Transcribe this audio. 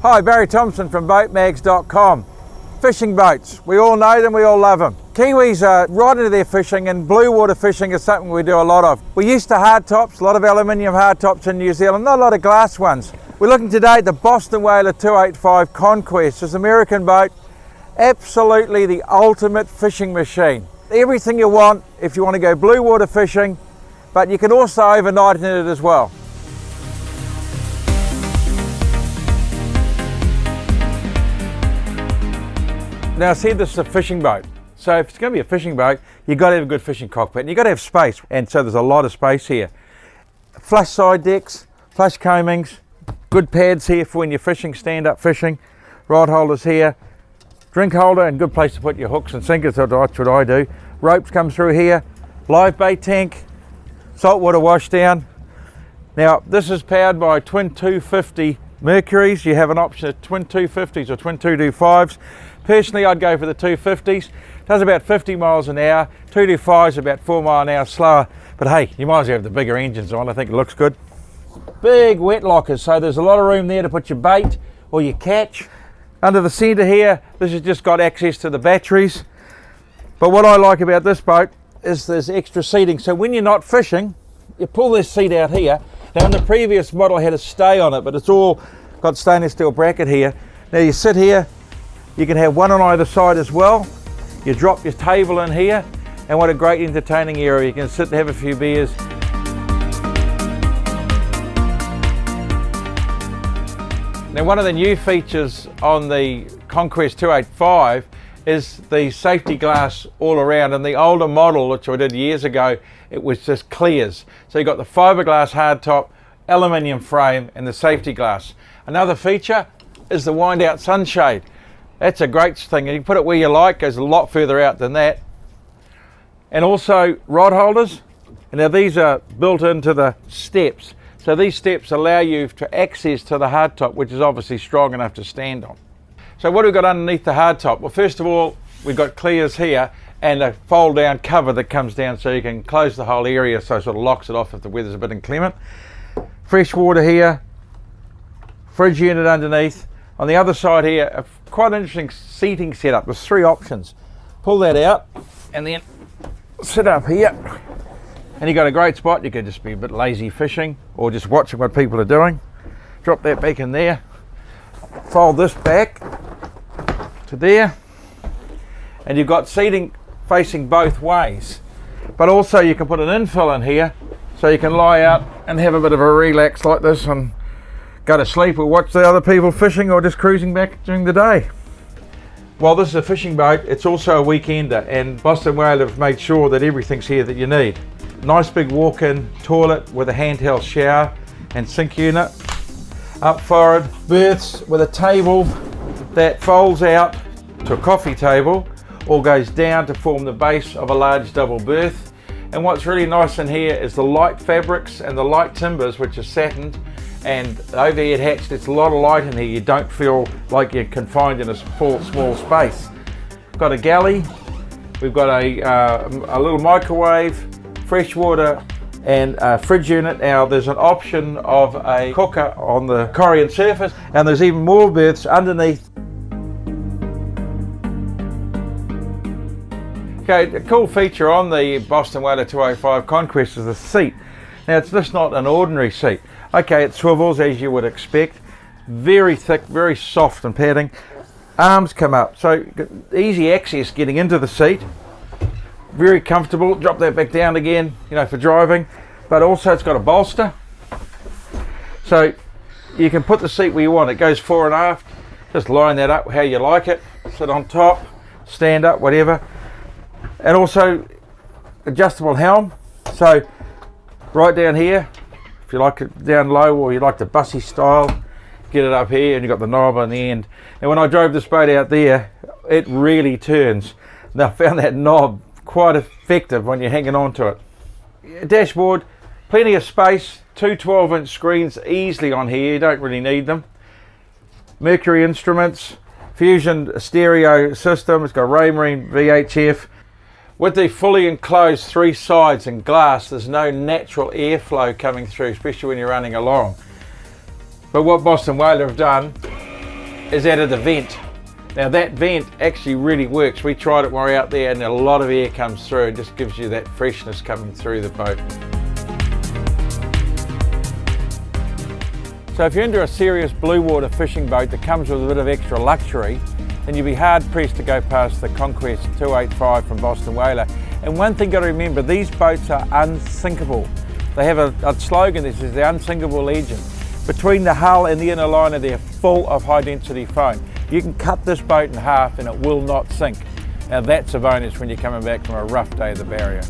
Hi, Barry Thompson from boatmags.com. Fishing boats, we all know them, we all love them. Kiwis are right into their fishing, and blue water fishing is something we do a lot of. We're used to hardtops, a lot of aluminium hardtops in New Zealand, not a lot of glass ones. We're looking today at the Boston Whaler 285 Conquest. This American boat, absolutely the ultimate fishing machine. Everything you want if you want to go blue water fishing, but you can also overnight in it as well. Now I said this is a fishing boat, so if it's going to be a fishing boat, you've got to have a good fishing cockpit, and you've got to have space, and so there's a lot of space here. Flush side decks, flush coamings, good pads here for when you're fishing, stand up fishing, rod holders here, drink holder, and good place to put your hooks and sinkers, that's what I do. Ropes come through here, live bait tank, saltwater wash down. Now this is powered by twin 250 Mercuries. You have an option of twin 250s or twin 225s. Personally, I'd go for the 250s. Does about 50 miles an hour. 225s about 4 miles an hour slower. But hey, you might as well have the bigger engines on. I think it looks good. Big wet lockers, so there's a lot of room there to put your bait or your catch. Under the centre here, this has just got access to the batteries. But what I like about this boat is there's extra seating. So when you're not fishing, you pull this seat out here. Now in the previous model I had a stay on it, but it's all got stainless steel bracket here. Now you sit here, you can have one on either side as well. You drop your table in here, and what a great entertaining area. You can sit and have a few beers. Now one of the new features on the Conquest 285 is the safety glass all around. In the older model, which I did years ago, it was just clears. So you got the fiberglass hardtop, aluminium frame, and the safety glass. Another feature is the wind out sunshade. That's a great thing. You can put it where you like, goes a lot further out than that. And also rod holders. And now these are built into the steps. So these steps allow you to access to the hardtop, which is obviously strong enough to stand on. So what have we got underneath the hardtop? Well, first of all, we've got clears here and a fold down cover that comes down so you can close the whole area, so it sort of locks it off if the weather's a bit inclement. Fresh water here, fridge unit underneath. On the other side here, a quite interesting seating setup. There's 3 options. Pull that out and then sit up here, and you've got a great spot. You could just be a bit lazy fishing or just watching what people are doing. Drop that back in there, fold this back to there, and you've got seating facing both ways. But also you can put an infill in here so you can lie out and have a bit of a relax like this and go to sleep or watch the other people fishing or just cruising back during the day. While this is a fishing boat, it's also a weekender, and Boston Whaler have made sure that everything's here that you need. Nice big walk-in toilet with a handheld shower and sink unit. Up forward, berths with a table that folds out to a coffee table or goes down to form the base of a large double berth. And what's really nice in here is the light fabrics and the light timbers, which are satined, and overhead hatch. There's a lot of light in here. You don't feel like you're confined in a small space. Got a galley, we've got a little microwave, fresh water, and a fridge unit. Now there's an option of a cooker on the Corian surface, and there's even more berths underneath. Okay, a cool feature on the Boston Whaler 285 Conquest is the seat. Now it's just not an ordinary seat. Okay, it swivels as you would expect. Very thick, very soft and padding. Arms come up, so easy access getting into the seat. Very comfortable. Drop that back down again, you know, for driving. But also it's got a bolster, so you can put the seat where you want. It goes fore and aft. Just line that up how you like it. Sit on top, stand up, whatever. And also adjustable helm. So right down here, if you like it down low or you like the bussy style, get it up here, and you've got the knob on the end. And when I drove this boat out there, it really turns. Now I found that knob quite effective when you're hanging on to it. Dashboard, plenty of space, 2 12-inch screens easily on here, you don't really need them. Mercury instruments, Fusion stereo system, it's got Raymarine VHF. With the fully enclosed 3 sides and glass, there's no natural airflow coming through, especially when you're running along. But what Boston Whaler have done is added a vent. Now that vent actually really works. We tried it when we were out there and a lot of air comes through. It just gives you that freshness coming through the boat. So if you're into a serious blue water fishing boat that comes with a bit of extra luxury, then you'll be hard pressed to go past the Conquest 285 from Boston Whaler. And one thing you've got to remember, these boats are unsinkable. They have a slogan that says the Unsinkable Legend. Between the hull and the inner liner, they're full of high density foam. You can cut this boat in half and it will not sink. Now that's a bonus when you're coming back from a rough day of the barrier.